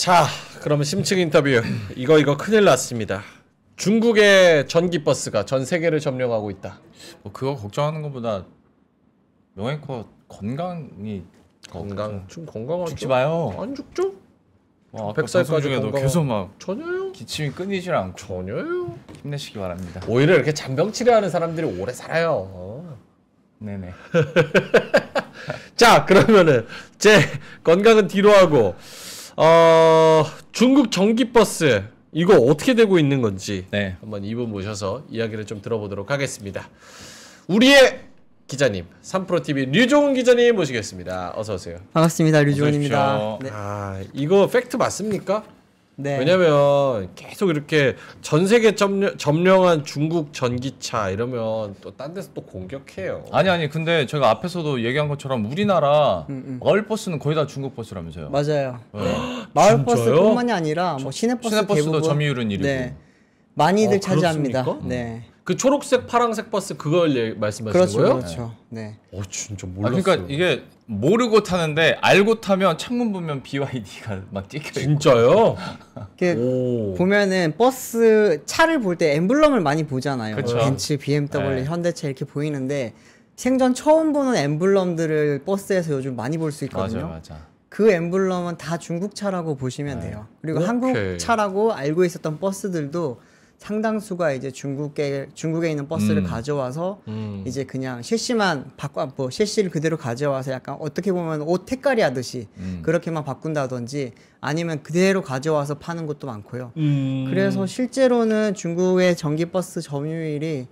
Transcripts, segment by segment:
자, 그러면 심층 인터뷰. 이거 큰일 났습니다. 중국의 전기버스가 전 세계를 점령하고 있다. 뭐 그거 걱정하는 것보다 명예껏 건강이 좀 건강하죠. 죽지 마요. 안 죽죠? 와, 100살까지 중에도 계속 막 전혀요. 기침이 끊이질 않고 전혀요. 힘내시기 바랍니다. 오히려 이렇게 잔병 치료하는 사람들이 오래 살아요. 네네. 자, 그러면은 제 건강은 뒤로 하고 중국 전기버스 이거 어떻게 되고 있는 건지 네. 한번 이분 모셔서 이야기를 좀 들어보도록 하겠습니다. 우리의 기자님, 3프로TV 류종훈 기자님 모시겠습니다. 어서 오세요. 반갑습니다. 류종훈입니다. 네. 이거 팩트 맞습니까? 네. 왜냐면 계속 이렇게 전 세계 점령한 중국 전기차 이러면 또 딴 데서 또 공격해요. 아니 근데 제가 앞에서도 얘기한 것처럼 우리나라 마을 버스는 거의 다 중국 버스라면서요. 맞아요. 네. 마을 버스뿐만이 아니라 뭐 시내버스도 대부분 점유율은 1위고. 네. 많이들 차지합니다. 그렇습니까? 네. 그 초록색, 파란색 버스 그걸 말씀하시는 그렇죠, 거예요? 그렇죠. 네. 진짜 몰랐어요. 그러니까 이게 모르고 타는데 알고 타면 창문 보면 BYD가 막 찍혀 있고. 진짜요? 이렇게 보면은 버스 차를 볼 때 엠블럼을 많이 보잖아요. 그쵸. 벤츠, BMW, 네. 현대차 이렇게 보이는데 생전 처음 보는 엠블럼들을 버스에서 요즘 많이 볼 수 있거든요. 맞아. 그 엠블럼은 다 중국 차라고 보시면 돼요. 그리고 오케이. 한국 차라고 알고 있었던 버스들도 상당수가 이제 중국에 있는 버스를 가져와서 이제 그냥 셰시만 셰시를 그대로 가져와서 약간 어떻게 보면 옷 택가리 하듯이 그렇게만 바꾼다든지 아니면 그대로 가져와서 파는 것도 많고요. 그래서 실제로는 중국의 전기버스 점유율이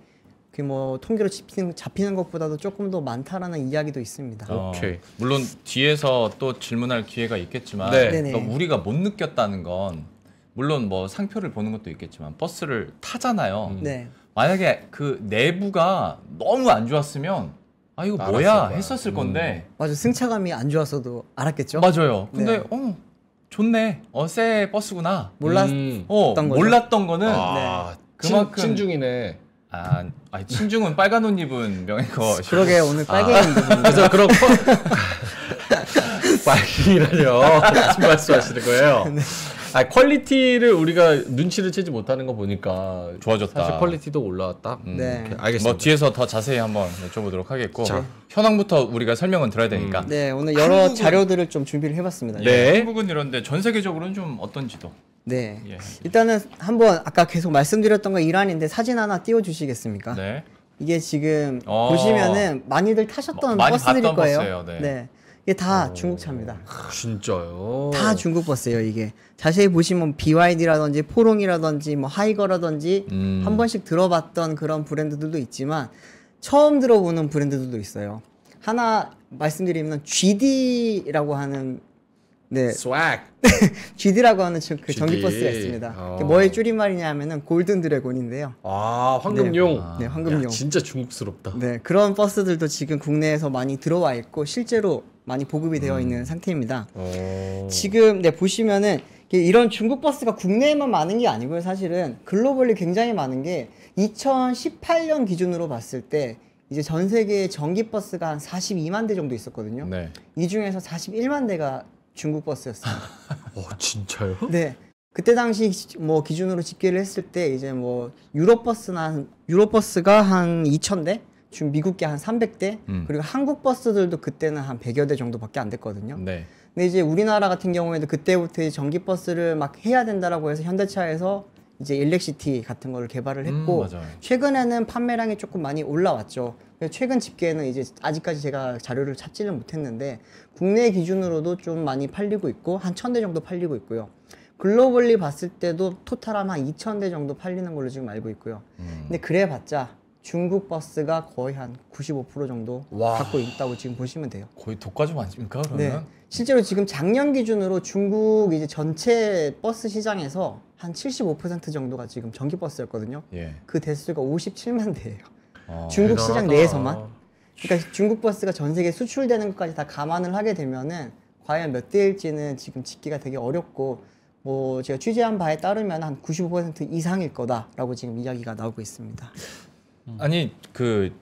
그 뭐 통계로 잡히는 것보다도 조금 더 많다라는 이야기도 있습니다. 오케이. 물론 뒤에서 또 질문할 기회가 있겠지만 네. 네네. 우리가 못 느꼈다는 건 물론 뭐 상표를 보는 것도 있겠지만 버스를 타잖아요. 네. 만약에 그 내부가 너무 안 좋았으면 이거 뭐야 했었을 건데. 맞아. 승차감이 안 좋았어도 알았겠죠? 맞아요. 근데 네. 좋네. 새 버스구나. 몰랐던 거죠? 몰랐던 거는 그만큼 친중이네. 친중은 빨간 옷 입은 명예껏. 그러게 오늘 빨개 입는 그래서 그런 빨갱이라뇨. 무슨 말씀하시는 거예요? 네. 퀄리티를 우리가 눈치를 채지 못하는 거 보니까 좋아졌다. 사실 퀄리티도 올라왔다. 네. 오케이, 알겠습니다. 뭐 뒤에서 더 자세히 한번 여쭤보도록 하겠고. 자. 현황부터 우리가 설명은 들어야 되니까. 네, 오늘 여러 자료들을 좀 준비를 해봤습니다. 네. 한국은 이런데 전 세계적으로는 좀 어떤지도. 네. 예. 일단은 한번 아까 계속 말씀드렸던 거 일환인데 사진 하나 띄워주시겠습니까? 네. 이게 지금 보시면은 많이들 타셨던 많이 버스들일 봤던 거예요. 버스예요, 네. 이게 다 중국 차입니다. 진짜요? 다 중국 버스예요, 이게. 자세히 보시면 BYD라든지 포롱이라든지 뭐 하이거라든지 한 번씩 들어봤던 그런 브랜드들도 있지만 처음 들어보는 브랜드들도 있어요. 하나 말씀드리면 GD라고 하는 swag. GD라고 하는 그 GD. 전기버스가 있습니다. 그게 뭐의 줄임말이냐 하면은 골든 드래곤인데요. 황금용. 네, 황금용. 야, 진짜 중국스럽다. 네, 그런 버스들도 지금 국내에서 많이 들어와 있고 실제로 많이 보급이 되어 있는 상태입니다. 지금 보시면은 이런 중국 버스가 국내에만 많은 게 아니고요. 사실은 글로벌리 굉장히 많은 게 2018년 기준으로 봤을 때 이제 전 세계에 전기 버스가 한 42만 대 정도 있었거든요. 네. 이 중에서 41만 대가 중국 버스였습니다. 진짜요? 네. 그때 당시 뭐 기준으로 집계를 했을 때 이제 뭐 유럽 버스가 한 2,000대, 지금 미국계 한 300대, 그리고 한국 버스들도 그때는 한 100여 대 정도밖에 안 됐거든요. 네. 근데 이제 우리나라 같은 경우에도 그때부터 전기 버스를 막 해야 된다라고 해서 현대차에서 이제 일렉시티 같은 거를 개발을 했고 맞아요. 최근에는 판매량이 조금 많이 올라왔죠. 최근 집계는 이제 아직까지 제가 자료를 찾지는 못했는데 국내 기준으로도 좀 많이 팔리고 있고 한 1,000대 정도 팔리고 있고요. 글로벌리 봤을 때도 토탈하면 한 2,000대 정도 팔리는 걸로 지금 알고 있고요. 근데 그래봤자 중국 버스가 거의 한 95% 정도 갖고 있다고 지금 보시면 돼요. 거의 독과점 아닙니까 그러면? 네. 실제로 지금 작년 기준으로 중국 이제 전체 버스 시장에서 한 75% 정도가 지금 전기 버스였거든요. 예. 그 대수가 57만 대예요. 중국 시장 대단하다. 내에서만. 그러니까 중국 버스가 전 세계 수출되는 것까지 다 감안을 하게 되면은 과연 몇 대일지는 지금 집기가 되게 어렵고 뭐 제가 취재한 바에 따르면 한 95% 이상일 거다라고 지금 이야기가 나오고 있습니다. 아니 그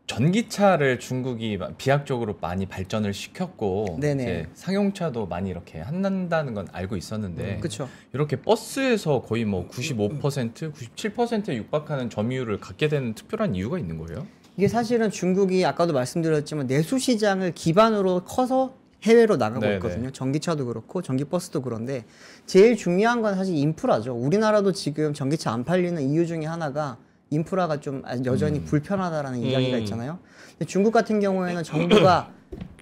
전기차를 중국이 비약적으로 많이 발전을 시켰고 네네. 이제 상용차도 많이 이렇게 한다는 건 알고 있었는데 그렇죠. 이렇게 버스에서 거의 뭐 95%, 97%에 육박하는 점유율을 갖게 되는 특별한 이유가 있는 거예요? 이게 사실은 중국이 아까도 말씀드렸지만 내수 시장을 기반으로 커서 해외로 나가고 네네. 있거든요. 전기차도 그렇고 전기버스도 그런데 제일 중요한 건 사실 인프라죠. 우리나라도 지금 전기차 안 팔리는 이유 중에 하나가 인프라가 좀 여전히 불편하다라는 이야기가 있잖아요. 근데 중국 같은 경우에는 정부가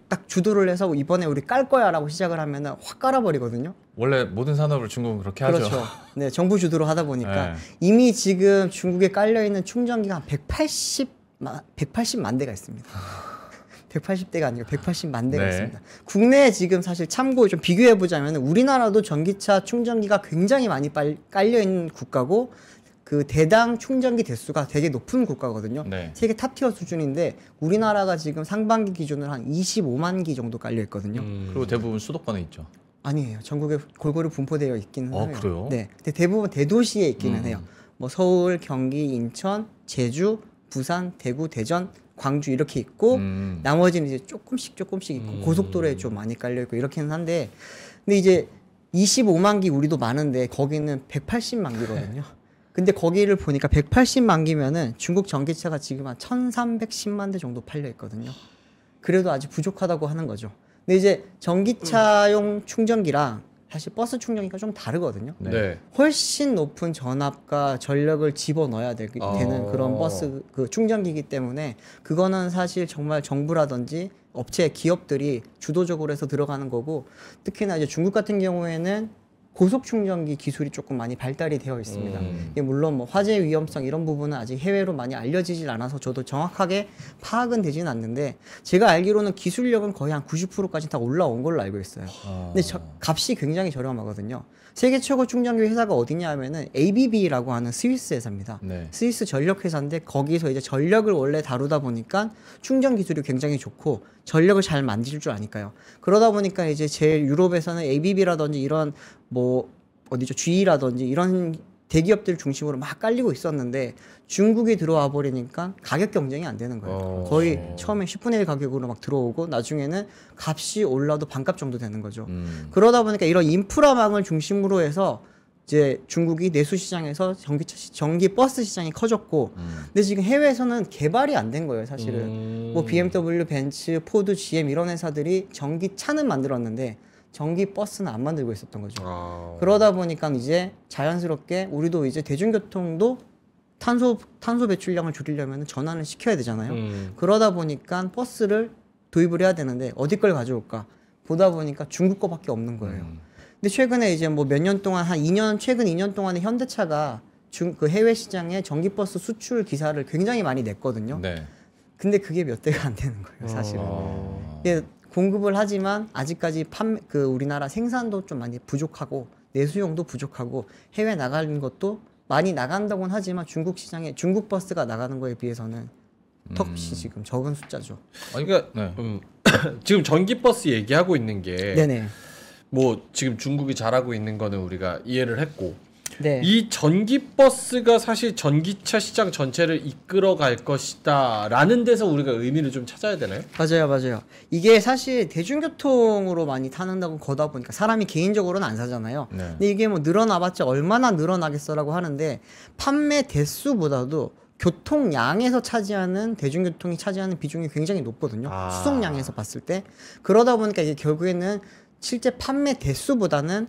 딱 주도를 해서 이번에 우리 깔 거야라고 시작을 하면은 확 깔아버리거든요. 원래 모든 산업을 중국은 그렇게 하죠. 그렇죠. 네, 정부 주도로 하다 보니까 네. 이미 지금 중국에 깔려 있는 충전기가 한 180만 대가 있습니다. 180대가 아니고 180만 대가 네. 있습니다. 국내에 지금 사실 참고 좀 비교해 보자면 우리나라도 전기차 충전기가 굉장히 많이 깔려 있는 국가고 그 대당 충전기 대수가 되게 높은 국가거든요. 네. 세계 탑티어 수준인데 우리나라가 지금 상반기 기준으로 한 25만 기 정도 깔려 있거든요. 그리고 대부분 수도권에 있죠. 아니에요. 전국에 골고루 분포되어 있기는 해요. 그래요? 네. 근데 대부분 대도시에 있기는 해요. 뭐 서울, 경기, 인천, 제주, 부산, 대구, 대전, 광주 이렇게 있고 나머지는 이제 조금씩 있고 고속도로에 좀 많이 깔려 있고 이렇게는 한데 근데 이제 25만 기 우리도 많은데 거기는 180만 기거든요. 근데 거기를 보니까 180만 기면은 중국 전기차가 지금 한 1310만 대 정도 팔려 있거든요. 그래도 아직 부족하다고 하는 거죠. 근데 이제 전기차용 충전기랑 사실 버스 충전기가 좀 다르거든요. 네. 훨씬 높은 전압과 전력을 집어넣어야 되는 그런 버스 그 충전기이기 때문에 그거는 사실 정말 정부라든지 업체 기업들이 주도적으로 해서 들어가는 거고 특히나 이제 중국 같은 경우에는 고속 충전기 기술이 조금 많이 발달이 되어 있습니다. 이게 물론 뭐 화재 위험성 이런 부분은 아직 해외로 많이 알려지질 않아서 저도 정확하게 파악은 되지는 않는데 제가 알기로는 기술력은 거의 한 90%까지 다 올라온 걸로 알고 있어요. 근데 값이 굉장히 저렴하거든요. 세계 최고 충전기 회사가 어디냐 하면은 ABB라고 하는 스위스 회사입니다. 네. 스위스 전력 회사인데 거기서 이제 전력을 원래 다루다 보니까 충전 기술이 굉장히 좋고 전력을 잘 만질 줄 아니까요. 그러다 보니까 이제 제일 유럽에서는 ABB라든지 이런 뭐 어디죠 GE라든지 이런 대기업들 중심으로 막 깔리고 있었는데 중국이 들어와 버리니까 가격 경쟁이 안 되는 거예요. 거의 처음에 10분의 1 가격으로 막 들어오고 나중에는 값이 올라도 반값 정도 되는 거죠. 그러다 보니까 이런 인프라망을 중심으로 해서 이제 중국이 내수 시장에서 전기 버스 시장이 커졌고 근데 지금 해외에서는 개발이 안 된 거예요, 사실은. 뭐 BMW, 벤츠, 포드, GM 이런 회사들이 전기차는 만들었는데 전기 버스는 안 만들고 있었던 거죠. 그러다 보니까 이제 자연스럽게 우리도 이제 대중교통도 탄소 배출량을 줄이려면 전환을 시켜야 되잖아요. 그러다 보니까 버스를 도입을 해야 되는데 어디 걸 가져올까 보다 보니까 중국 거밖에 없는 거예요. 근데 최근에 이제 뭐 몇 년 동안 최근 2년 동안에 현대차가 그 해외 시장에 전기버스 수출 기사를 굉장히 많이 냈거든요. 네. 근데 그게 몇 대가 안 되는 거예요, 사실은. 예, 공급을 하지만 아직까지 우리나라 생산도 좀 많이 부족하고 내수용도 부족하고 해외 나가는 것도 많이 나간다고는 하지만 중국 시장에 중국 버스가 나가는 거에 비해서는 턱없이 지금 적은 숫자죠. 아니, 그러니까 네. 지금 전기버스 얘기하고 있는 게 네네. 뭐 지금 중국이 잘하고 있는 거는 우리가 이해를 했고 네. 이 전기버스가 사실 전기차 시장 전체를 이끌어갈 것이다 라는 데서 우리가 의미를 좀 찾아야 되나요? 맞아요. 이게 사실 대중교통으로 많이 타는다고 거다 보니까 사람이 개인적으로는 안 사잖아요. 네. 근데 이게 뭐 늘어나봤자 얼마나 늘어나겠어라고 하는데 판매 대수보다도 교통량에서 차지하는 대중교통이 차지하는 비중이 굉장히 높거든요. 수송량에서 봤을 때. 그러다 보니까 이게 결국에는 실제 판매 대수보다는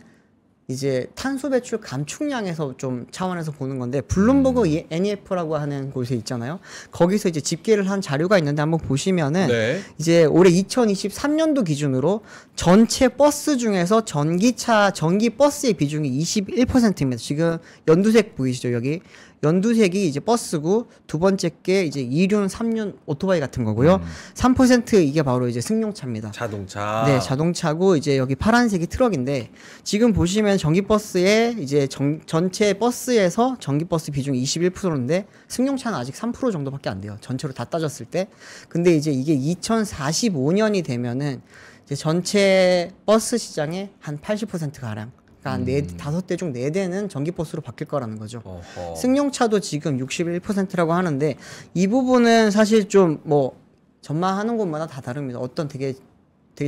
이제 탄소 배출 감축량에서 좀 차원에서 보는 건데 블룸버그 NEF라고 하는 곳에 있잖아요. 거기서 이제 집계를 한 자료가 있는데 한번 보시면은 네. 이제 올해 2023년도 기준으로 전체 버스 중에서 전기 버스의 비중이 21%입니다. 지금 연두색 보이시죠? 여기 연두색이 이제 버스고 두 번째 게 이제 2륜, 3륜 오토바이 같은 거고요. 3% 이게 바로 이제 승용차입니다. 자동차. 네, 자동차고 이제 여기 파란색이 트럭인데 지금 보시면 전기버스의 이제 전체 버스에서 전기버스 비중이 21%인데 승용차는 아직 3% 정도밖에 안 돼요. 전체로 다 따졌을 때. 근데 이제 이게 2045년이 되면은 이제 전체 버스 시장의 한 80% 가량 그러니까 한 5대 중 4대는 전기버스로 바뀔 거라는 거죠. 어허. 승용차도 지금 61%라고 하는데 이 부분은 사실 좀 뭐 전망하는 곳마다 다 다릅니다. 어떤 되게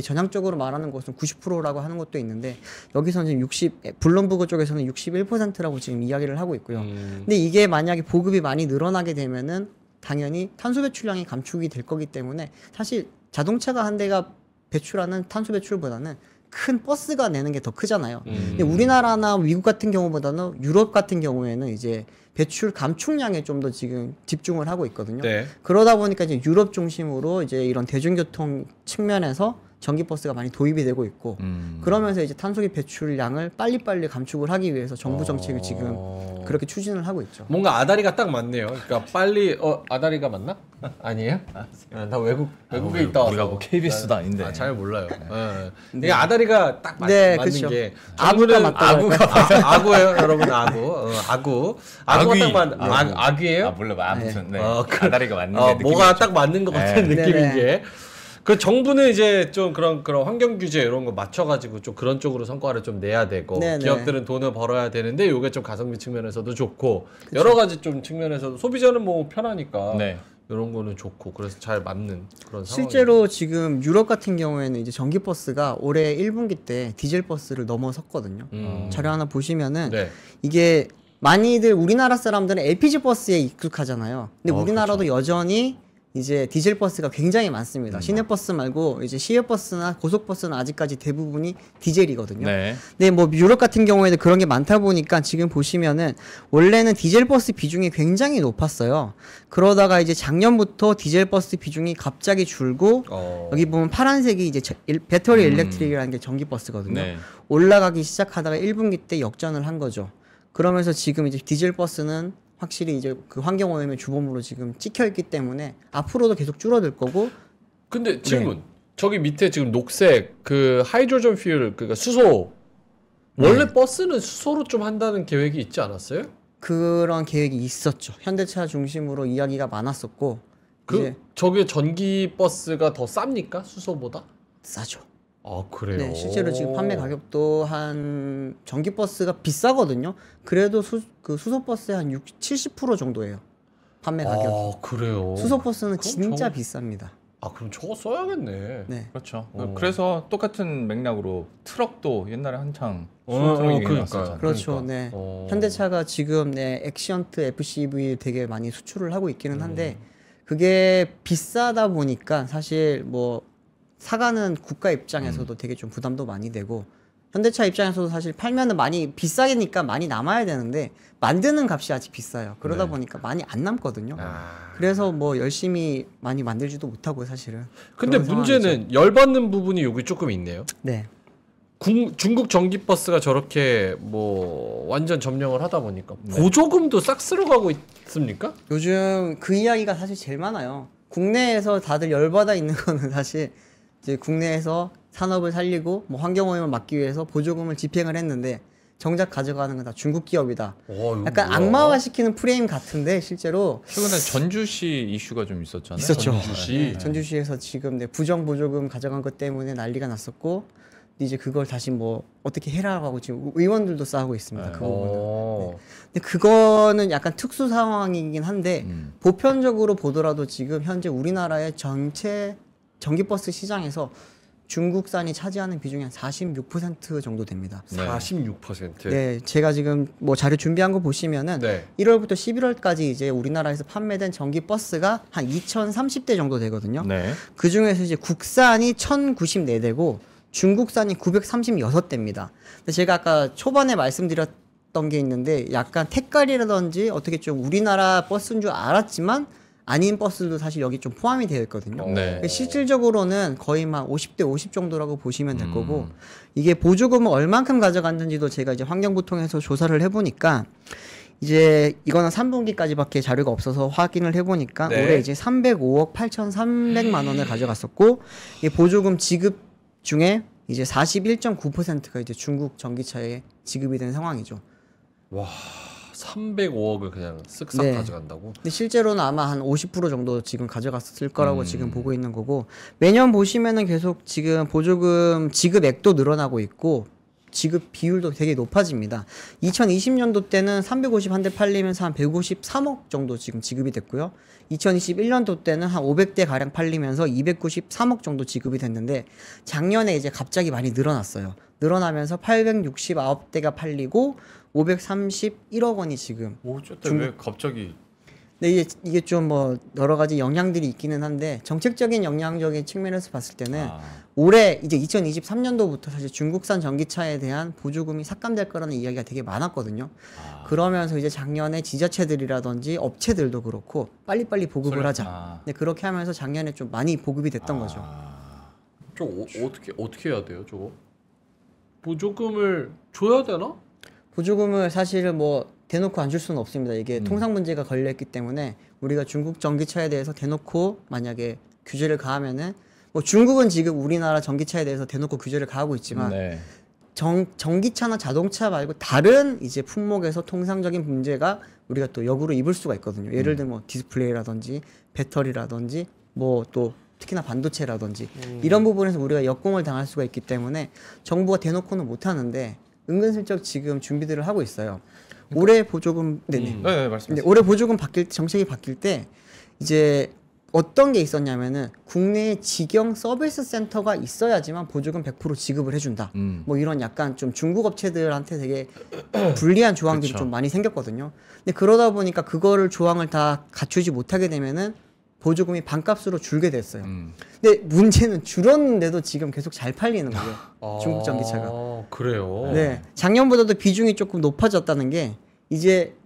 전향적으로 말하는 곳은 90%라고 하는 것도 있는데 여기서는 지금 블룸버그 쪽에서는 61%라고 지금 이야기를 하고 있고요. 근데 이게 만약에 보급이 많이 늘어나게 되면은 당연히 탄소 배출량이 감축이 될 거기 때문에 사실 자동차가 한 대가 배출하는 탄소 배출보다는 큰 버스가 내는 게 더 크잖아요. 근데 우리나라나 미국 같은 경우보다는 유럽 같은 경우에는 이제 배출 감축량에 좀 더 지금 집중을 하고 있거든요. 네. 그러다 보니까 이제 유럽 중심으로 이제 이런 대중교통 측면에서 전기버스가 많이 도입이 되고 있고 그러면서 이제 탄소기 배출량을 빨리빨리 감축을 하기 위해서 정부 정책을 지금 그렇게 추진을 하고 있죠. 뭔가 아다리가 딱 맞네요. 그러니까 빨리 아다리가 맞나? 아니에요? 나 외국에 있다 와서 우리가 뭐 KBS도 아닌데. 잘 몰라요. 네. 이게 아다리가 딱 네, 맞는 그쵸. 게 아구가 맞다고 할까요? 아구예요, 여러분. 아구가 아귀. 딱 아귀예요? 몰라. 아무튼 네. 아, 아다리가 맞는 게 느낌이 뭐가 있죠. 딱 맞는 것 같은 느낌인 네네. 게. 그 정부는 이제 좀 그런 환경 규제 이런 거 맞춰가지고 좀 그런 쪽으로 성과를 좀 내야 되고 네네. 기업들은 돈을 벌어야 되는데 이게 좀 가성비 측면에서도 좋고 여러 가지 좀 측면에서도 소비자는 뭐 편하니까 네. 이런 거는 좋고 그래서 잘 맞는 그런 상황. 실제로 지금 유럽 같은 경우에는 이제 전기버스가 올해 1분기 때 디젤버스를 넘어섰거든요. 자료 하나 보시면은 네. 이게 많이들 우리나라 사람들은 LPG 버스에 익숙하잖아요. 근데 우리나라도 여전히 이제 디젤 버스가 굉장히 많습니다. 시내버스 말고 이제 시외버스나 고속버스는 아직까지 대부분이 디젤이거든요. 네. 근데 뭐 유럽 같은 경우에는 그런 게 많다 보니까 지금 보시면은 원래는 디젤 버스 비중이 굉장히 높았어요. 그러다가 이제 작년부터 디젤 버스 비중이 갑자기 줄고 여기 보면 파란색이 이제 배터리 일렉트릭이라는 게 전기 버스거든요. 네. 올라가기 시작하다가 1분기 때 역전을 한 거죠. 그러면서 지금 이제 디젤 버스는 확실히 이제 그 환경오염의 주범으로 지금 찍혀 있기 때문에 앞으로도 계속 줄어들 거고. 근데 질문. 저기 밑에 지금 녹색 그 하이드로전 퓨얼 그러니까 수소 원래 버스는 수소로 좀 한다는 계획이 있지 않았어요? 그런 계획이 있었죠. 현대차 중심으로 이야기가 많았었고. 이제 저게 전기 버스가 더 쌉니까? 수소보다? 싸죠. 아, 그래요. 네, 실제로 지금 판매 가격도 한 전기 버스가 비싸거든요. 그래도 수소 버스의 한 70% 정도예요. 판매 가격이. 아, 그래요. 수소 버스는 그럼 진짜 비쌉니다. 아, 그럼 저거 써야겠네. 네. 그렇죠. 그래서 똑같은 맥락으로 트럭도 옛날에 한창 수소 트럭이 그러니까요. 유행했었잖아요. 그렇죠. 그러니까. 네. 현대차가 지금 액시언트 FCV 되게 많이 수출을 하고 있기는 한데 그게 비싸다 보니까 사실 뭐 사가는 국가 입장에서도 되게 좀 부담도 많이 되고 현대차 입장에서도 사실 팔면은 많이 비싸니까 많이 남아야 되는데 만드는 값이 아직 비싸요. 그러다 보니까 많이 안 남거든요. 그래서 뭐 열심히 많이 만들지도 못하고 사실은. 근데 그런 문제는 열받는 부분이 여기 조금 있네요. 네. 중국 전기버스가 저렇게 뭐 완전 점령을 하다 보니까 보조금도 싹 쓸어가고 있습니까? 요즘 그 이야기가 사실 제일 많아요. 국내에서 다들 열받아 있는 거는 사실 이제 국내에서 산업을 살리고 뭐 환경오염을 막기 위해서 보조금을 집행을 했는데 정작 가져가는 건 다 중국 기업이다. 약간 악마화 시키는 프레임 같은데 실제로 최근에 전주시 이슈가 좀 있었잖아요. 있었죠. 전주시. 네, 전주시에서 지금 부정 보조금 가져간 것 때문에 난리가 났었고 이제 그걸 다시 뭐 어떻게 해라고 하고 지금 의원들도 싸우고 있습니다. 그 부분은. 네. 근데 그거는 약간 특수 상황이긴 한데 보편적으로 보더라도 지금 현재 우리나라의 전체 전기버스 시장에서 중국산이 차지하는 비중이 한 46% 정도 됩니다. 46%. 네, 제가 지금 뭐 자료 준비한 거 보시면은 네. 1월부터 11월까지 이제 우리나라에서 판매된 전기 버스가 한 2,030대 정도 되거든요. 네. 그 중에서 이제 국산이 1,094대고 중국산이 936대입니다. 근데 제가 아까 초반에 말씀드렸던 게 있는데 약간 색깔이라든지 어떻게 좀 우리나라 버스인 줄 알았지만 아닌 버스도 사실 여기 좀 포함이 되어 있거든요. 네. 실질적으로는 거의 막 50대 50 정도라고 보시면 될 거고 이게 보조금을 얼만큼 가져갔는지도 제가 이제 환경부 통해서 조사를 해보니까 이제 이거는 3분기까지밖에 자료가 없어서 확인을 해보니까 네. 올해 이제 305억 8,300만 원을 가져갔었고 이 보조금 지급 중에 이제 41.9%가 이제 중국 전기차에 지급이 된 상황이죠. 와, 305억을 그냥 쓱싹 네. 가져간다고? 근데 실제로는 아마 한 50% 정도 지금 가져갔을 거라고 지금 보고 있는 거고 매년 보시면은 계속 지금 보조금 지급액도 늘어나고 있고 지급 비율도 되게 높아집니다. 2020년도 때는 351대 팔리면서 한 153억 정도 지금 지급이 됐고요. 2021년도 때는 한 500대 가량 팔리면서 293억 정도 지급이 됐는데 작년에 이제 갑자기 많이 늘어났어요. 늘어나면서 869대가 팔리고 531억 원이 지금. 오, 왜 갑자기? 근데 이게 좀 뭐 여러 가지 영향들이 있기는 한데 정책적인 영향적인 측면에서 봤을 때는 올해 이제 2023년도부터 사실 중국산 전기차에 대한 보조금이 삭감될 거라는 이야기가 되게 많았거든요. 그러면서 이제 작년에 지자체들이라든지 업체들도 그렇고 빨리빨리 보급을 하자. 근데 그렇게 하면서 작년에 좀 많이 보급이 됐던 거죠. 좀 어떻게 해야 돼요, 저거? 보조금을 줘야 되나? 보조금을 사실은 뭐 대놓고 안 줄 수는 없습니다. 이게 통상 문제가 걸려있기 때문에 우리가 중국 전기차에 대해서 대놓고 만약에 규제를 가하면은 뭐 중국은 지금 우리나라 전기차에 대해서 대놓고 규제를 가하고 있지만 네. 전기차나 자동차 말고 다른 이제 품목에서 통상적인 문제가 우리가 또 역으로 입을 수가 있거든요. 예를 들면 뭐 디스플레이라든지 배터리라든지 뭐 또 특히나 반도체라든지 이런 부분에서 우리가 역공을 당할 수가 있기 때문에 정부가 대놓고는 못 하는데 은근슬쩍 지금 준비들을 하고 있어요. 올해 보조금 네, 말씀하세요. 올해 보조금 정책이 바뀔 때 이제 어떤 게 있었냐면은 국내에 직영 서비스 센터가 있어야지만 보조금 100% 지급을 해준다. 뭐 이런 약간 좀 중국 업체들한테 되게 불리한 조항들이 좀 많이 생겼거든요. 근데 그러다 보니까 그거를 조항을 다 갖추지 못하게 되면은 보조금이 반값으로 줄게 됐어요. 근데 문제는 줄었는데도 지금 계속 잘 팔리는 거예요. 중국 전기차가. 그래요? 네. 작년보다도 비중이 조금 높아졌다는 게 이제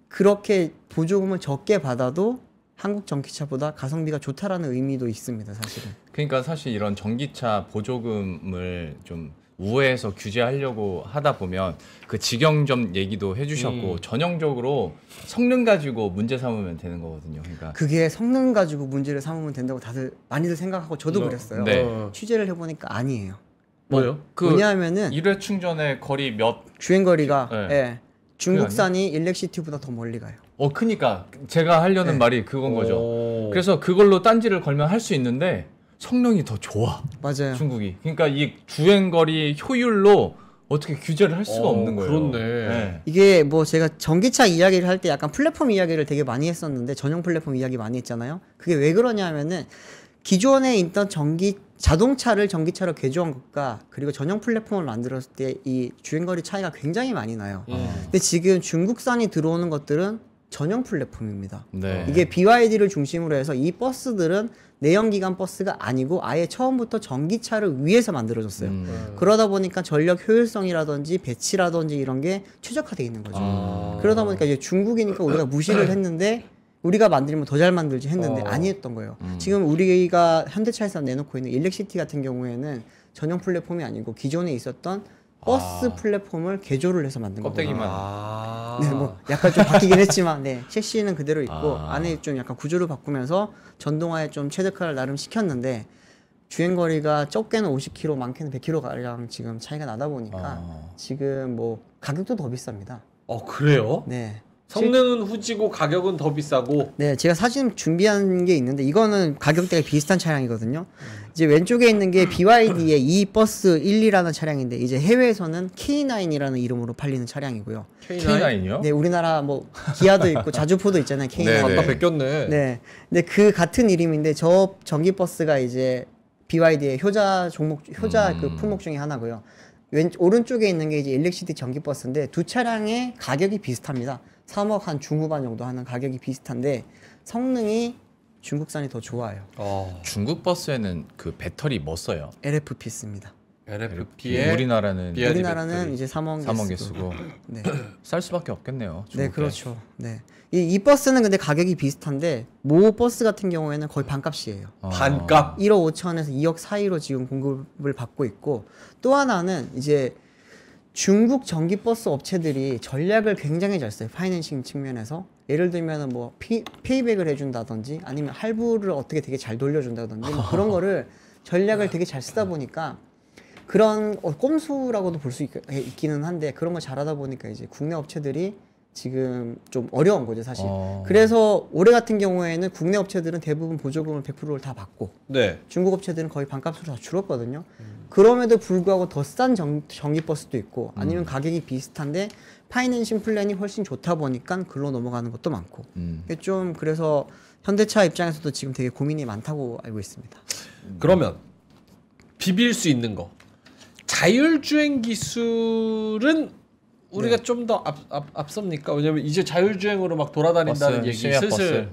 그렇게 보조금을 적게 받아도 한국 전기차보다 가성비가 좋다라는 의미도 있습니다, 사실은. 그러니까 사실 이런 전기차 보조금을 좀 우회해서 규제하려고 하다 보면 그 직영점 얘기도 해주셨고 전형적으로 성능 가지고 문제 삼으면 되는 거거든요. 그러니까 그게 성능 가지고 문제를 삼으면 된다고 다들 많이들 생각하고 저도 그랬어요. 네. 취재를 해보니까 아니에요. 뭐요? 왜냐하면은 1회 충전의 거리 몇 주행거리가 네. 예, 중국산이 일렉시티보다 더 멀리 가요. 그니까 제가 하려는 네. 말이 그건 거죠. 그래서 그걸로 딴지를 걸면 할 수 있는데 성능이 더 좋아. 맞아요. 중국이. 그러니까 이 주행거리 효율로 어떻게 규제를 할 수가 없는 거예요. 그렇네. 네. 이게 뭐 제가 전기차 이야기를 할 때 약간 플랫폼 이야기를 되게 많이 했었는데 전용 플랫폼 이야기 많이 했잖아요. 그게 왜 그러냐면은 기존에 있던 자동차를 전기차로 개조한 것과 그리고 전용 플랫폼을 만들었을 때 이 주행거리 차이가 굉장히 많이 나요. 근데 지금 중국산이 들어오는 것들은 전용 플랫폼입니다. 네. 이게 BYD를 중심으로 해서 이 버스들은 내연기관 버스가 아니고 아예 처음부터 전기차를 위해서 만들어졌어요. 그러다 보니까 전력 효율성이라든지 배치라든지 이런 게 최적화되어 있는 거죠. 그러다 보니까 이제 중국이니까 우리가 무시를 했는데 우리가 만들면 더 잘 만들지 했는데 아니었던 거예요. 지금 우리가 현대차에서 내놓고 있는 일렉시티 같은 경우에는 전용 플랫폼이 아니고 기존에 있었던 버스 플랫폼을 개조를 해서 만든 거거든요. 껍데기만. 네, 뭐 약간 좀 바뀌긴 했지만, 네, 셰시는 그대로 있고 안에 좀 약간 구조를 바꾸면서 전동화에 좀 최적화를 나름 시켰는데 주행거리가 적게는 50km, 많게는 100km 가량 지금 차이가 나다 보니까 지금 뭐 가격도 더 비쌉니다. 그래요? 네. 성능은 후지고 가격은 더 비싸고. 네, 제가 사진 준비한 게 있는데 이거는 가격대가 비슷한 차량이거든요. 이제 왼쪽에 있는 게 BYD의 E-버스 12라는 차량인데 이제 해외에서는 K9이라는 이름으로 팔리는 차량이고요. K9이요? 네, 우리나라 뭐 기아도 있고 자주포도 있잖아요. K9. 네, 아까 네. 베꼈네. 네. 근데 그 같은 이름인데 저 전기버스가 이제 BYD의 효자 그 품목 중에 하나고요. 오른쪽에 있는 게 이제 일렉시티 전기버스인데 두 차량의 가격이 비슷합니다. 3억 한 중후반 정도 하는 가격이 비슷한데 성능이 중국산이 더 좋아요. 중국 버스에는 그 배터리 뭐 써요? LFP 씁니다. LFP에 우리나라는 BYD 우리나라는 배터리. 이제 3억에 쓰고 네. 쌀 수밖에 없겠네요. 네, 중국에. 그렇죠. 네. 이 버스는 근데 가격이 비슷한데 모 버스 같은 경우에는 거의 반값이에요. 반값. 1억 5천에서 2억 사이로 지금 공급을 받고 있고 또 하나는 이제 중국 전기버스 업체들이 전략을 굉장히 잘 써요. 파이낸싱 측면에서. 예를 들면은 뭐 페이백을 해준다든지 아니면 할부를 어떻게 되게 잘 돌려준다든지 뭐 그런 거를 전략을 되게 잘 쓰다 보니까 그런 꼼수라고도 볼 수 있기는 한데 그런 걸 잘하다 보니까 이제 국내 업체들이 지금 좀 어려운 거죠, 사실. 그래서 올해 같은 경우에는 국내 업체들은 대부분 보조금을 100%를 다 받고 네. 중국 업체들은 거의 반값으로 다 줄었거든요. 그럼에도 불구하고 더 싼 전기 버스도 있고 아니면 가격이 비슷한데 파이낸싱 플랜이 훨씬 좋다 보니까 글로 넘어가는 것도 많고 이게 좀 그래서 현대차 입장에서도 지금 되게 고민이 많다고 알고 있습니다. 그러면 비빌 수 있는 거 자율주행 기술은 우리가 좀 더 앞섭니까? 왜냐면 이제 자율주행으로 막 돌아다닌다는 버스, 얘기 심야 슬슬.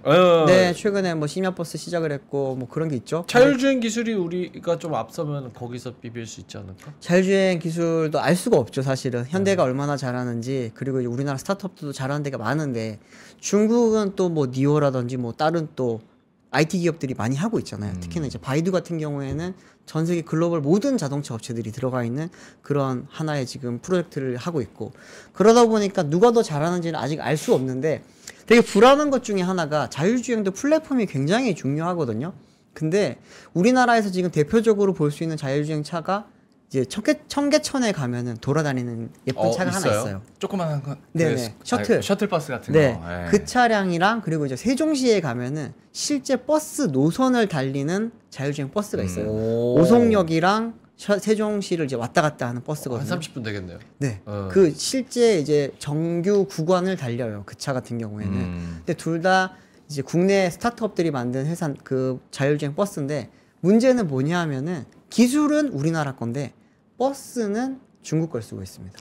네, 최근에 뭐 심야 버스 시작을 했고 뭐 그런 게 있죠. 자율주행 기술이 우리가 좀 앞서면 거기서 비빌 수 있지 않을까? 자율주행 기술도 알 수가 없죠, 사실은. 현대가 얼마나 잘하는지, 그리고 이제 우리나라 스타트업들도 잘하는 데가 많은데, 중국은 또 뭐 니오라든지 뭐 다른 또 IT 기업들이 많이 하고 있잖아요. 특히나 이제 바이두 같은 경우에는 전 세계 글로벌 모든 자동차 업체들이 들어가 있는 그런 하나의 지금 프로젝트를 하고 있고, 그러다 보니까 누가 더 잘하는지는 아직 알 수 없는데, 되게 불안한 것 중에 하나가 자율주행도 플랫폼이 굉장히 중요하거든요. 근데 우리나라에서 지금 대표적으로 볼 수 있는 자율주행 차가 이제 청계천에 가면은 돌아다니는 예쁜 차가 하나 있어요. 조그만한 건. 네네. 셔틀. 셔틀버스 같은 네. 거. 예. 그 차량이랑 그리고 이제 세종시에 가면은 실제 버스 노선을 달리는 자율주행 버스가 있어요. 오송역이랑 세종시를 이제 왔다 갔다 하는 버스거든요. 한 30분 되겠네요. 네. 그 실제 이제 정규 구간을 달려요. 그 차 같은 경우에는. 근데 둘 다 이제 국내 스타트업들이 만든 회사 그 자율주행 버스인데 문제는 뭐냐 하면은 기술은 우리나라 건데 버스는 중국 걸 쓰고 있습니다.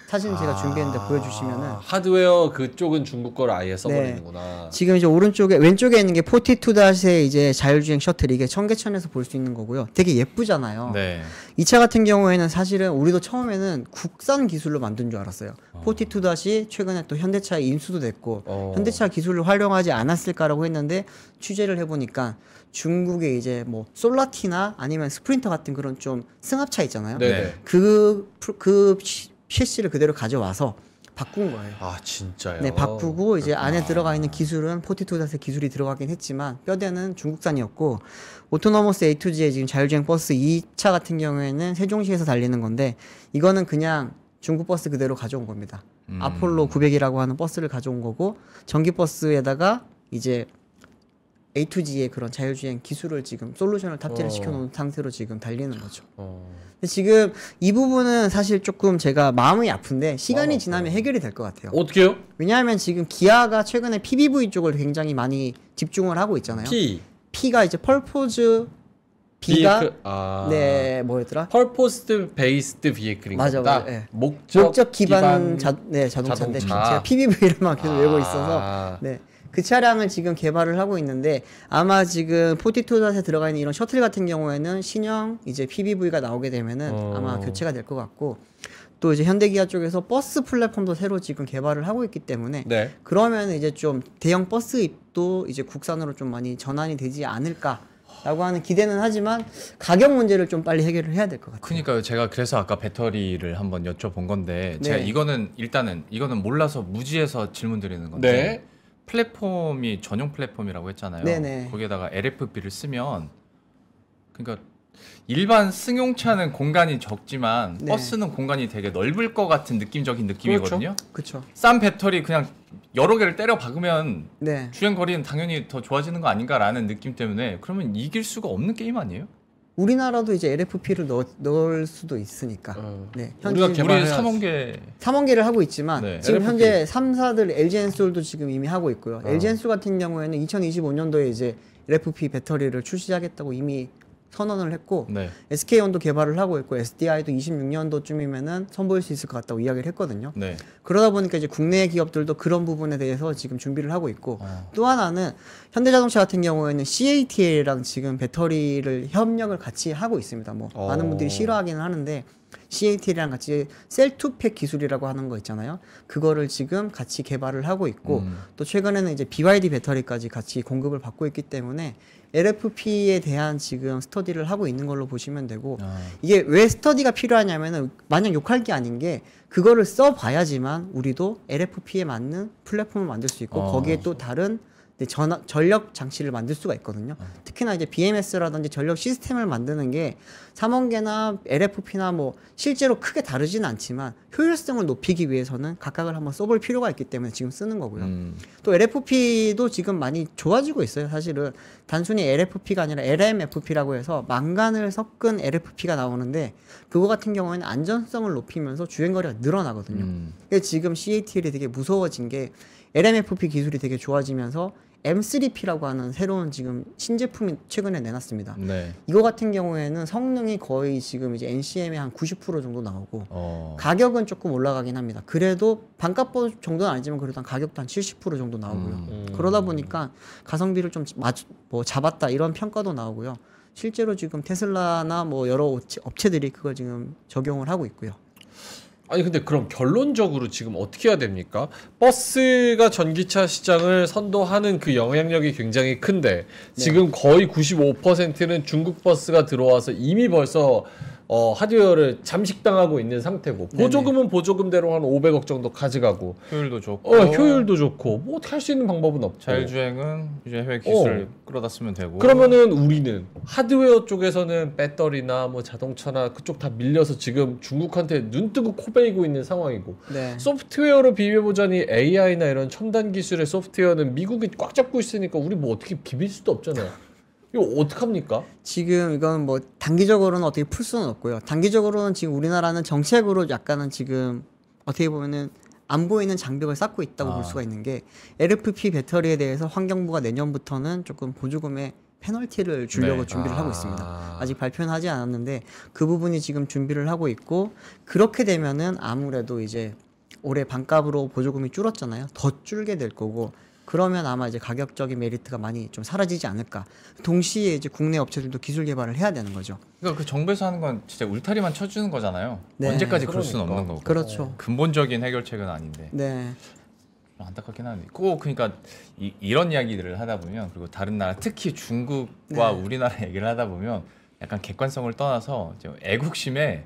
사진 제가 준비했는데 보여주시면은 하드웨어 그쪽은 중국 걸 아예 써버리는구나. 지금 이제 왼쪽에 있는 게 42-의 이제 자율주행 셔틀, 이게 청계천에서 볼 수 있는 거고요. 되게 예쁘잖아요. 네. 이 차 같은 경우에는 사실은 우리도 처음에는 국산 기술로 만든 줄 알았어요. 42- 최근에 또 현대차에 인수도 됐고 현대차 기술을 활용하지 않았을까라고 했는데 취재를 해보니까 중국의 이제 뭐 솔라티나 아니면 스프린터 같은 그런 좀 승합차 있잖아요. 네. 그 셰시를 그대로 가져와서 바꾼 거예요. 아 진짜요? 네, 바꾸고 이제 안에 들어가 있는 기술은 42-의 기술이 들어가긴 했지만 뼈대는 중국산이었고, 오토노머스 A2G의 지금 자율주행 버스 2차 같은 경우에는 세종시에서 달리는 건데 이거는 그냥 중국 버스 그대로 가져온 겁니다. 아폴로 900이라고 하는 버스를 가져온 거고, 전기 버스에다가 이제 A2G의 그런 자율주행 기술을 지금 솔루션을 탑재를 시켜놓은 상태로 지금 달리는 거죠. 근데 지금 이 부분은 사실 조금 제가 마음이 아픈데 시간이 지나면 해결이 될 것 같아요. 어떻게요? 왜냐하면 지금 기아가 최근에 PBV 쪽을 굉장히 많이 집중을 하고 있잖아요. P가 이제 펄포즈, B가 네 뭐였더라? Purpose Based Vehicle인가 맞아, 보다. 네. 목적 기반 자동차인데 제가 PBV를만 계속 외우고 있어서 네. 그 차량을 지금 개발을 하고 있는데 아마 지금 42-에 들어가 있는 이런 셔틀 같은 경우에는 신형 이제 PBV가 나오게 되면은 아마 교체가 될 것 같고, 또 이제 현대기아 쪽에서 버스 플랫폼도 새로 지금 개발을 하고 있기 때문에 네. 그러면 이제 좀 대형 버스입도 이제 국산으로 좀 많이 전환이 되지 않을까라고 하는 기대는 하지만 가격 문제를 좀 빨리 해결을 해야 될 것 같아요. 그러니까요. 제가 그래서 아까 배터리를 한번 여쭤본 건데 제가 이거는 몰라서 무지해서 질문 드리는 건데 네. 플랫폼이 전용 플랫폼이라고 했잖아요. 네네. 거기에다가 LFP를 쓰면 그러니까 일반 승용차는 공간이 적지만 버스는 공간이 되게 넓을 것 같은 느낌적인 느낌이거든요. 그렇죠. 싼 배터리 그냥 여러 개를 때려 박으면 주행 거리는 당연히 더 좋아지는 거 아닌가라는 느낌 때문에 그러면 이길 수가 없는 게임 아니에요? 우리나라도 이제 LFP를 넣을 수도 있으니까. 네. 우리가 우리 개발해야지. 3원계를 하고 있지만 지금 LFP. 현재 3사들 LG엔솔도 지금 이미 하고 있고요. LG엔솔 같은 경우에는 2025년도에 이제 LFP 배터리를 출시하겠다고 이미 선언을 했고 SK온도 개발을 하고 있고 SDI도 26년도쯤이면은 선보일 수 있을 것 같다고 이야기를 했거든요. 그러다 보니까 이제 국내 기업들도 그런 부분에 대해서 지금 준비를 하고 있고 또 하나는 현대자동차 같은 경우에는 CATL이랑 지금 배터리를 협력을 같이 하고 있습니다. 뭐 많은 분들이 싫어하기는 하는데 CATL이랑 같이 셀2팩 기술이라고 하는 거 있잖아요. 그거를 지금 같이 개발을 하고 있고 또 최근에는 이제 BYD 배터리까지 같이 공급을 받고 있기 때문에 LFP에 대한 지금 스터디를 하고 있는 걸로 보시면 되고 이게 왜 스터디가 필요하냐면은 마냥 욕할 게 아닌 게 그거를 써봐야지만 우리도 LFP에 맞는 플랫폼을 만들 수 있고 거기에 또 다른 이제 전력 장치를 만들 수가 있거든요. 특히나 이제 BMS라든지 전력 시스템을 만드는 게 삼원계나 LFP나 뭐 실제로 크게 다르지는 않지만 효율성을 높이기 위해서는 각각을 한번 써볼 필요가 있기 때문에 지금 쓰는 거고요. 또 LFP도 지금 많이 좋아지고 있어요. 사실은 단순히 LFP가 아니라 LMFP라고 해서 망간을 섞은 LFP가 나오는데 그거 같은 경우에는 안전성을 높이면서 주행거리가 늘어나거든요. 근데 지금 CATL이 되게 무서워진 게 LMFP 기술이 되게 좋아지면서 M3P라고 하는 새로운 지금 신제품이 최근에 내놨습니다. 네. 이거 같은 경우에는 성능이 거의 지금 이제 NCM의 한 90% 정도 나오고 가격은 조금 올라가긴 합니다. 그래도 반값 정도는 아니지만 그래도 한 가격도 한 70% 정도 나오고요. 그러다 보니까 가성비를 좀 잡았다 이런 평가도 나오고요. 실제로 지금 테슬라나 뭐 여러 업체들이 그걸 지금 적용을 하고 있고요. 아니 근데 그럼 결론적으로 지금 어떻게 해야 됩니까? 버스가 전기차 시장을 선도하는 그 영향력이 굉장히 큰데 지금 거의 95%는 중국 버스가 들어와서 이미 벌써 하드웨어를 잠식당하고 있는 상태고 보조금은 보조금대로 한 500억 정도 가져가고 효율도 좋고 효율도 좋고 뭐 어떻게 할 수 있는 방법은 없고 자율주행은 이제 해외 기술 끌어다 쓰면 되고 그러면은 우리는 하드웨어 쪽에서는 배터리나 뭐 자동차나 그쪽 다 밀려서 지금 중국한테 눈 뜨고 코 베이고 있는 상황이고 네. 소프트웨어로 비벼보자니 AI나 이런 첨단 기술의 소프트웨어는 미국이 꽉 잡고 있으니까 우리 뭐 어떻게 비빌 수도 없잖아요. 이거 어떡합니까? 지금 이건 뭐 단기적으로는 어떻게 풀 수는 없고요. 단기적으로는 지금 우리나라는 정책으로 약간은 지금 어떻게 보면은 안 보이는 장벽을 쌓고 있다고 볼 수가 있는 게 LFP 배터리에 대해서 환경부가 내년부터는 조금 보조금에 페널티를 주려고 준비를 하고 있습니다. 아직 발표는 하지 않았는데 그 부분이 지금 준비를 하고 있고 그렇게 되면은 아무래도 이제 올해 반값으로 보조금이 줄었잖아요. 더 줄게 될 거고 그러면 아마 이제 가격적인 메리트가 많이 좀 사라지지 않을까. 동시에 이제 국내 업체들도 기술 개발을 해야 되는 거죠. 그러니까 그 정부에서 하는 건 진짜 울타리만 쳐주는 거잖아요. 네. 언제까지 그럴 수는 없는 거고. 그렇죠. 근본적인 해결책은 아닌데. 네. 좀 안타깝긴 하네. 꼭 그러니까 이런 이야기들을 하다 보면 그리고 다른 나라 특히 중국과 우리나라 얘기를 하다 보면 약간 객관성을 떠나서 좀 애국심에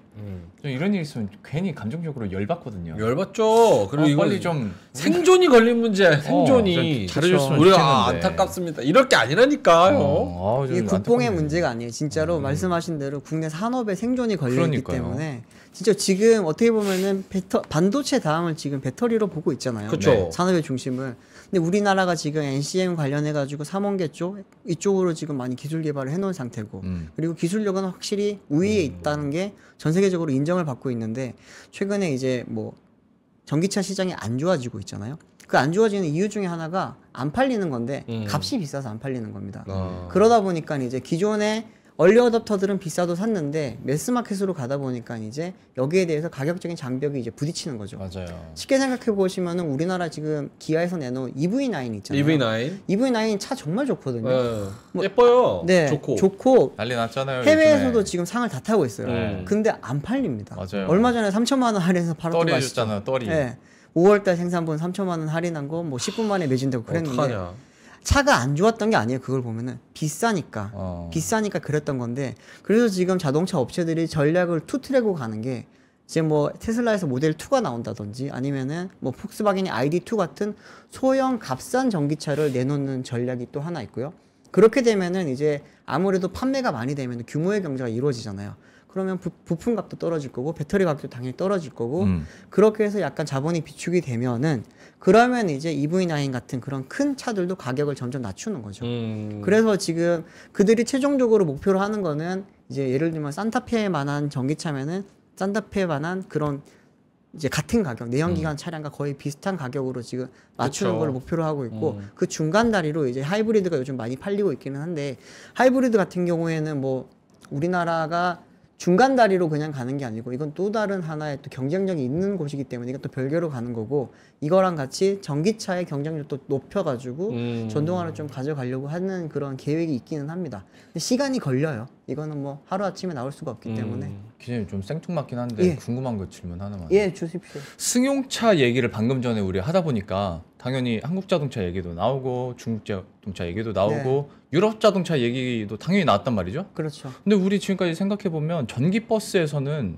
좀 이런 일 있으면 괜히 감정적으로 열받거든요. 열받죠. 그리고 이거 빨리 좀 생존이 걸린 문제야. 생존이 잘해줬으면 우리가 좋겠는데. 안타깝습니다. 이럴 게 아니라니까요. 이게 국뽕의 문제가 아니에요. 진짜로 말씀하신 대로 국내 산업의 생존이 걸려있기 때문에 진짜 지금 어떻게 보면은 반도체 다음을 지금 배터리로 보고 있잖아요. 그쵸. 네. 산업의 중심을. 근데 우리나라가 지금 NCM 관련해가지고 삼원계 쪽 이쪽으로 지금 많이 기술 개발을 해놓은 상태고 그리고 기술력은 확실히 우위에 있다는 게 전 세계적으로 인정을 받고 있는데 최근에 이제 뭐 전기차 시장이 안 좋아지고 있잖아요. 그 안 좋아지는 이유 중에 하나가 안 팔리는 건데 값이 비싸서 안 팔리는 겁니다. 그러다 보니까 이제 기존의 얼리 어댑터들은 비싸도 샀는데 매스마켓으로 가다 보니까 이제 여기에 대해서 가격적인 장벽이 이제 부딪히는 거죠. 맞아요. 쉽게 생각해 보시면은 우리나라 지금 기아에서 내놓은 EV9 있잖아요. EV9. EV9 차 정말 좋거든요. 뭐, 예뻐요. 네, 좋고. 난리 났잖아요. 해외에서도 요즘에. 지금 상을 다 타고 있어요. 근데 안 팔립니다. 맞아요. 얼마 전에 3천만 원 할인해서 팔았던 떨이 거 아시죠? 해줬잖아요. 떨이. 네. 5월달 생산분 3천만 원 할인한 거 뭐 10분 만에 매진되고 그랬는데 어떡하냐. 차가 안 좋았던 게 아니에요. 그걸 보면은 비싸니까 비싸니까 그랬던 건데 그래서 지금 자동차 업체들이 전략을 투트랙으로 가는 게 이제 뭐 테슬라에서 모델 2가 나온다든지 아니면은 뭐 폭스바겐이 ID2 같은 소형 값싼 전기차를 내놓는 전략이 또 하나 있고요. 그렇게 되면은 이제 아무래도 판매가 많이 되면 규모의 경제가 이루어지잖아요. 그러면 부품 값도 떨어질 거고 배터리 가격도 당연히 떨어질 거고 그렇게 해서 약간 자본이 비축이 되면은 그러면 이제 EV9 같은 그런 큰 차들도 가격을 점점 낮추는 거죠. 그래서 지금 그들이 최종적으로 목표로 하는 거는 이제 예를 들면 산타페만한 전기차면은 산타페만한 그런 이제 같은 가격 내연기관 차량과 거의 비슷한 가격으로 지금 맞추는 그쵸. 걸 목표로 하고 있고 그 중간 다리로 이제 하이브리드가 요즘 많이 팔리고 있기는 한데 하이브리드 같은 경우에는 뭐 우리나라가 중간 다리로 그냥 가는 게 아니고 이건 또 다른 하나의 또 경쟁력이 있는 곳이기 때문에 이건 또 별개로 가는 거고 이거랑 같이 전기차의 경쟁력도 높여가지고 전동화를 좀 가져가려고 하는 그런 계획이 있기는 합니다. 근데 시간이 걸려요. 이거는 뭐 하루아침에 나올 수가 없기 때문에. 기자님 좀 생뚱맞긴 한데 예. 궁금한 거 질문 하나만. 예, 주십시오. 승용차 얘기를 방금 전에 우리 하다 보니까 당연히 한국 자동차 얘기도 나오고 중국 자동차 얘기도 나오고 유럽 자동차 얘기도 당연히 나왔단 말이죠. 그렇죠. 근데 우리 지금까지 생각해 보면 전기 버스에서는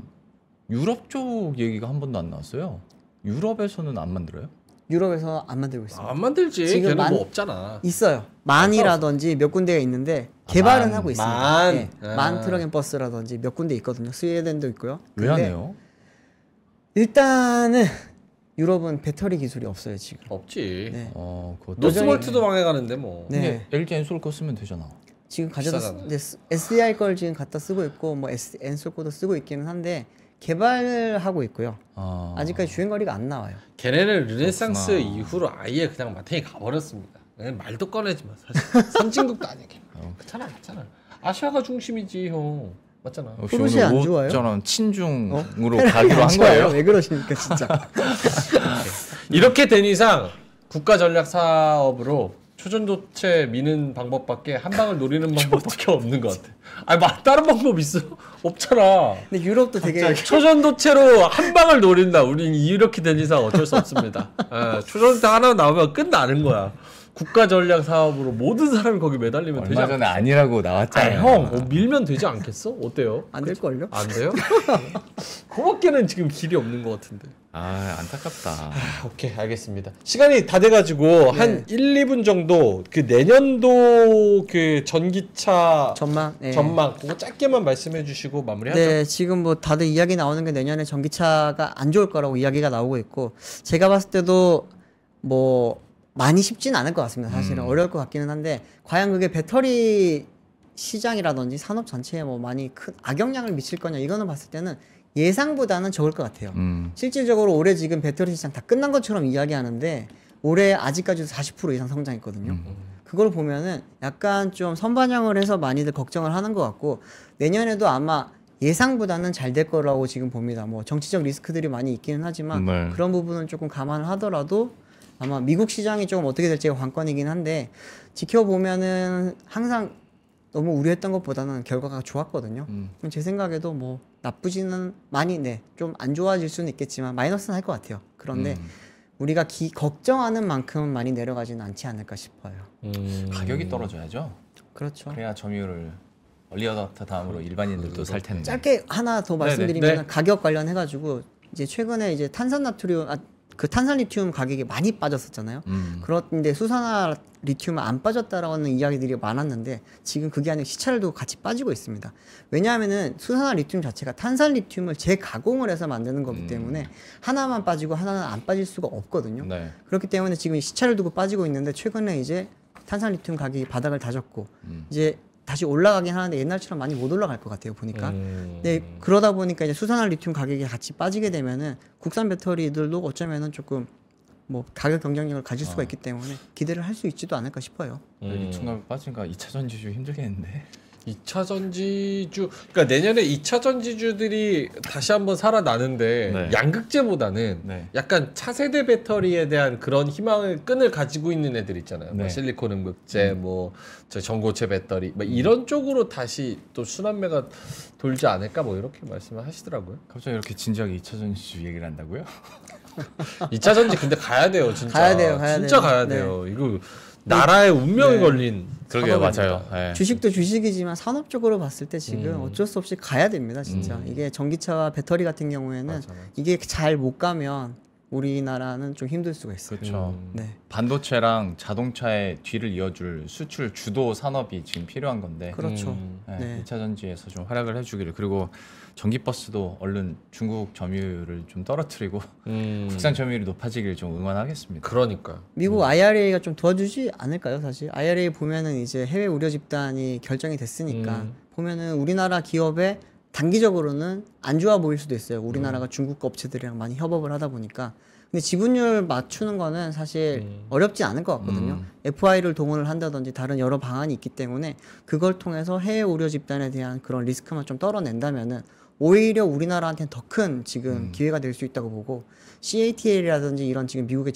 유럽 쪽 얘기가 한 번도 안 나왔어요. 유럽에서는 안 만들어요? 유럽에서 안 만들고 있습니다. 안 만들지. 지금 걔는 뭐 없잖아. 있어요. 만이라든지 몇 군데가 있는데 개발은 하고 있습니다. 만. 네, 만 트럭 버스라든지 몇 군데 있거든요. 스웨덴도 있고요. 왜 안 해요? 일단은 유럽은 배터리 기술이 없어요 지금. 없지. 네. 그것도 노스볼트도 망해가는데 뭐. 네. 근데 LG 엔솔 거 쓰면 되잖아. 지금 가져다 비싸잖아. SDI 걸 지금 갖다 쓰고 있고 뭐 엔솔 거도 쓰고 있기는 한데 개발하고 있고요. 아직까지 주행 거리가 안 나와요. 걔네는 르네상스 그렇구나. 이후로 아예 그냥 마탱이 가버렸습니다. 그냥 말도 꺼내지 마. 사실 선진국도 아니야. 괜찮아, 괜찮아. 아시아가 중심이지 형. 맞잖아. 역시 프로시 안 오늘 좋아요? 저런 친중으로 안 가기로 한 좋아요. 거예요? 왜 그러십니까 진짜. 이렇게 된 이상 국가 전략 사업으로 초전도체 미는 방법밖에 한 방을 노리는 방법밖에 없는 것 같아. 아니 막 다른 방법 있어? 없잖아. 근데 유럽도 되게 초전도체로 한 방을 노린다. 우린 이렇게 된 이상 어쩔 수 없습니다. 예, 초전도체 하나 나오면 끝나는 거야. 국가 전략 사업으로 모든 사람이 거기 매달리면 되지 얼마 않겠어? 전에 아니라고 아니, 나왔잖아요. 형 밀면 되지 않겠어? 어때요? 안 될걸요? 안 돼요? 그거밖에는 지금 길이 없는 것 같은데. 안타깝다. 오케이 알겠습니다. 시간이 다 돼가지고 한 1, 2분 정도 그 내년도 그 전기차 전망. 네. 전망 그거 짧게만 말씀해주시고 마무리하죠. 네, 지금 뭐 다들 이야기 나오는 게 내년에 전기차가 안 좋을 거라고 이야기가 나오고 있고 제가 봤을 때도 뭐 많이 쉽진 않을 것 같습니다. 사실은 어려울 것 같기는 한데 과연 그게 배터리 시장이라든지 산업 전체에 뭐 많이 큰 악영향을 미칠 거냐 이거는 봤을 때는 예상보다는 적을 것 같아요. 실질적으로 올해 지금 배터리 시장 다 끝난 것처럼 이야기하는데 올해 아직까지도 40% 이상 성장했거든요. 그걸 보면은 약간 좀 선반영을 해서 많이들 걱정을 하는 것 같고 내년에도 아마 예상보다는 잘 될 거라고 지금 봅니다. 뭐 정치적 리스크들이 많이 있기는 하지만 네. 그런 부분은 조금 감안을 하더라도 아마 미국 시장이 조금 어떻게 될지가 관건이긴 한데 지켜보면은 항상 너무 우려했던 것보다는 결과가 좋았거든요. 그럼 제 생각에도 뭐 나쁘지는 많이 좀 안 좋아질 수는 있겠지만 마이너스는 할 것 같아요. 그런데 우리가 걱정하는 만큼은 많이 내려가지는 않지 않을까 싶어요. 가격이 떨어져야죠. 그렇죠. 그래야 점유율을 얼리어답터 다음으로 일반인들도 살 텐데. 짧게 하나 더 말씀드리면 가격 관련해가지고 이제 최근에 이제 그 탄산 리튬 가격이 많이 빠졌었잖아요. 그런데 수산화 리튬은 안 빠졌다라는 이야기들이 많았는데 지금 그게 아니라 시차를 두고 같이 빠지고 있습니다. 왜냐하면은 수산화 리튬 자체가 탄산 리튬을 재가공을 해서 만드는 거기 때문에 하나만 빠지고 하나는 안 빠질 수가 없거든요. 네. 그렇기 때문에 지금 시차를 두고 빠지고 있는데 최근에 이제 탄산 리튬 가격이 바닥을 다졌고 이제 다시 올라가긴 하는데 옛날처럼 많이 못 올라갈 것 같아요 보니까. 네, 그러다 보니까 이제 수산화 리튬 가격이 같이 빠지게 되면은 국산 배터리들도 어쩌면은 조금 뭐 가격 경쟁력을 가질 수가 있기 때문에 기대를 할 수 있지도 않을까 싶어요. 리튬값 빠지니까 2차 전지주 힘들겠는데. 2차 전지주 그러니까 내년에 2차 전지주들이 다시 한번 살아나는데 네. 양극재보다는 네. 약간 차세대 배터리에 대한 그런 희망을 끈을 가지고 있는 애들 있잖아요. 뭐 네. 실리콘 음극재, 뭐 저 전고체 배터리, 뭐 이런 쪽으로 다시 또 순환매가 돌지 않을까 뭐 이렇게 말씀을 하시더라고요. 갑자기 이렇게 진지하게 2차 전지주 얘기를 한다고요? 2차 전지 근데 가야 돼요, 진짜. 가야 돼요, 가야 진짜 돼요. 가야 네. 돼요. 이거 나라의 운명이 네. 걸린. 그러게요, 산업입니다. 맞아요. 네. 주식도 주식이지만 산업적으로 봤을 때 지금 어쩔 수 없이 가야 됩니다 진짜. 이게 전기차와 배터리 같은 경우에는 맞아. 이게 잘 못 가면 우리나라는 좀 힘들 수가 있어요. 그렇죠. 네. 반도체랑 자동차의 뒤를 이어줄 수출 주도 산업이 지금 필요한 건데. 그렇죠. 네, 네. 2차 전지에서 좀 활약을 해주기를. 그리고 전기버스도 얼른 중국 점유율을 좀 떨어뜨리고 국산 점유율이 높아지길 좀 응원하겠습니다. 그러니까. 미국 IRA가 좀 도와주지 않을까요, 사실? IRA 보면은 이제 해외 우려 집단이 결정이 됐으니까 보면은 우리나라 기업에 단기적으로는 안 좋아 보일 수도 있어요. 우리나라가 중국 업체들이랑 많이 협업을 하다 보니까. 근데 지분율 맞추는 거는 사실 어렵지 않을 것 같거든요. FI를 동원을 한다든지 다른 여러 방안이 있기 때문에 그걸 통해서 해외 우려 집단에 대한 그런 리스크만 좀 떨어낸다면은 오히려 우리나라한테는 더 큰 지금 기회가 될 수 있다고 보고 CATL이라든지 이런 지금 미국에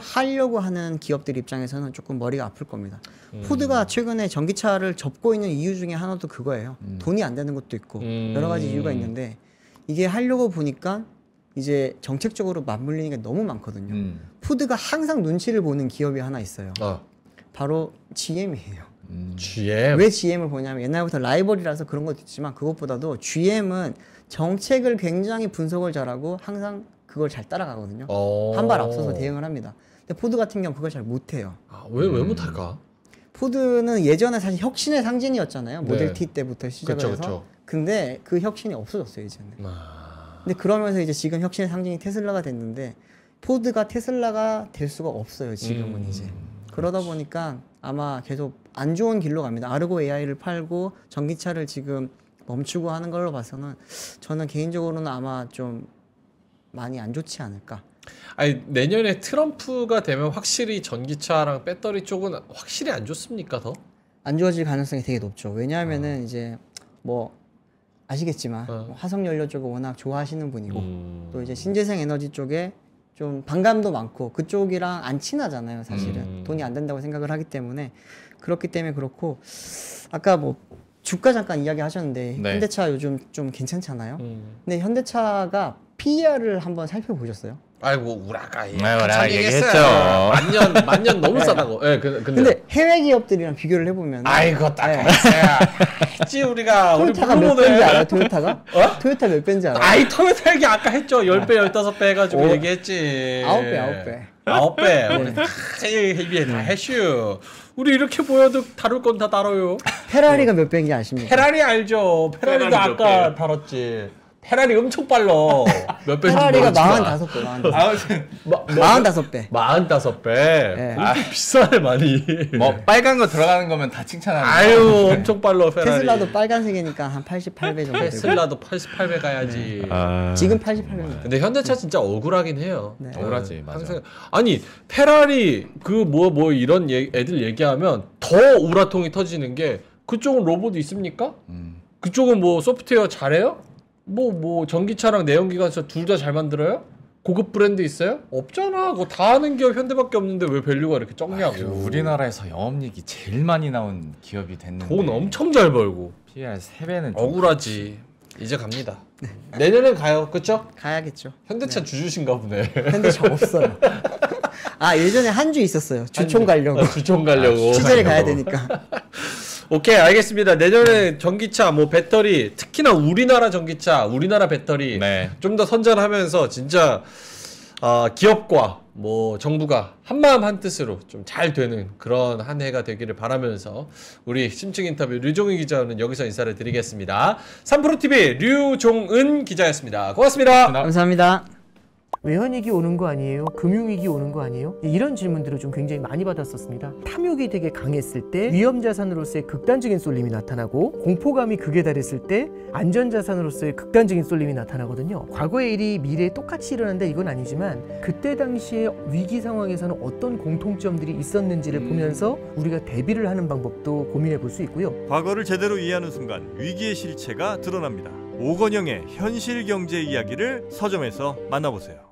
하려고 하는 기업들 입장에서는 조금 머리가 아플 겁니다. 포드가 최근에 전기차를 접고 있는 이유 중에 하나도 그거예요. 돈이 안 되는 것도 있고 여러 가지 이유가 있는데 이게 하려고 보니까 이제 정책적으로 맞물리는 게 너무 많거든요. 포드가 항상 눈치를 보는 기업이 하나 있어요. 바로 GM이에요. GM. 왜 GM을 보냐면 옛날부터 라이벌이라서 그런 것도 있지만 그것보다도 GM은 정책을 굉장히 분석을 잘하고 항상 그걸 잘 따라가거든요. 어. 한 발 앞서서 대응을 합니다. 근데 포드 같은 경우 그걸 잘 못해요. 아, 왜 못할까? 포드는 예전에 사실 혁신의 상징이었잖아요. 모델 네. T 때부터 시작을 그쵸, 해서. 그쵸. 근데 그 혁신이 없어졌어요 이제는. 아. 근데 그러면서 이제 지금 혁신의 상징이 테슬라가 됐는데 포드가 테슬라가 될 수가 없어요 지금은 이제. 그러다 보니까 아마 계속 안 좋은 길로 갑니다. 아르고 AI를 팔고 전기차를 지금 멈추고 하는 걸로 봐서는 저는 개인적으로는 아마 좀 많이 안 좋지 않을까. 아니 내년에 트럼프가 되면 확실히 전기차랑 배터리 쪽은 확실히 안 좋습니까 더? 안 좋아질 가능성이 되게 높죠. 왜냐하면은 이제 뭐 아시겠지만 뭐 화석 연료 쪽을 워낙 좋아하시는 분이고 또 이제 신재생 에너지 쪽에 좀 반감도 많고 그쪽이랑 안 친하잖아요 사실은. 돈이 안 된다고 생각을 하기 때문에 그렇기 때문에 그렇고 아까 뭐 주가 잠깐 이야기 하셨는데 네. 현대차 요즘 좀 괜찮잖아요. 근데 현대차가 PER을 한번 살펴보셨어요? 아이고 우라가 우라가 얘기했죠. 만년 너무 싸다고. 예, 근데 해외 기업들이랑 비교를 해보면 아이고 딱 했지 우리가 우리 토요타가 몇 배인지 알아요? 토요타가? 토요타 몇 배인지 알아요? 아이 토요타 얘기 아까 했죠. 10배 15배 해가지고 얘기했지. 9배. 9배. 우리 다 얘기 다 했슈. 우리 이렇게 보여도 다룰 건 다 다뤄요. 페라리가 몇 배인지 아십니까? 페라리 알죠. 페라리도 페라리 몇 아까 배? 다뤘지. 페라리 엄청 빨라. 몇 배인지 페라리가 모르지만. 45배, 45배. 아무튼 45배. 45배. 네. 이렇게 비싸네 많이. 뭐 빨간 거 들어가는 거면 다 칭찬하는 아유 엄청 빨라 페라리. 테슬라도 빨간색이니까 한 88배 정도 되고. 테슬라도 88배 가야지. 지금 88배입니다. 근데 현대차 진짜 억울하긴 해요. 네. 억울하지, 맞아. 항상 아니 페라리 그 뭐 이런 애들 얘기하면 더 우라통이 터지는 게 그쪽은 로봇 있습니까? 그쪽은 뭐 소프트웨어 잘해요? 뭐 전기차랑 내연기관차 둘 다 잘 만들어요? 고급 브랜드 있어요? 없잖아. 그거 다 하는 기업 현대밖에 없는데 왜 밸류가 이렇게 적냐고. 우리나라에서 영업이익이 제일 많이 나온 기업이 됐는데 돈 엄청 잘 벌고. PER 3배는 억울하지. 이제 갑니다. 내년엔 가요. 그쵸? 가야겠죠. 현대차 주주신가 보네. 현대차 없어요. 아 예전에 한 주 있었어요. 주총 가려고. 주총 가려고. 시절에 가야 되니까. 오케이 알겠습니다. 내년에 전기차 뭐 배터리 특히나 우리나라 전기차 우리나라 배터리 네. 좀 더 선전하면서 진짜 기업과 뭐 정부가 한마음 한뜻으로 좀 잘 되는 그런 한 해가 되기를 바라면서 우리 심층 인터뷰 류종은 기자는 여기서 인사를 드리겠습니다. 3프로TV 류종은 기자였습니다. 고맙습니다. 감사합니다. 외환위기 오는 거 아니에요? 금융위기 오는 거 아니에요? 이런 질문들을 좀 굉장히 많이 받았었습니다. 탐욕이 되게 강했을 때 위험자산으로서의 극단적인 쏠림이 나타나고 공포감이 극에 달했을 때 안전자산으로서의 극단적인 쏠림이 나타나거든요. 과거의 일이 미래에 똑같이 일어난다 이건 아니지만 그때 당시에 위기 상황에서는 어떤 공통점들이 있었는지를 보면서 우리가 대비를 하는 방법도 고민해 볼 수 있고요. 과거를 제대로 이해하는 순간 위기의 실체가 드러납니다. 오건영의 현실 경제 이야기를 서점에서 만나보세요.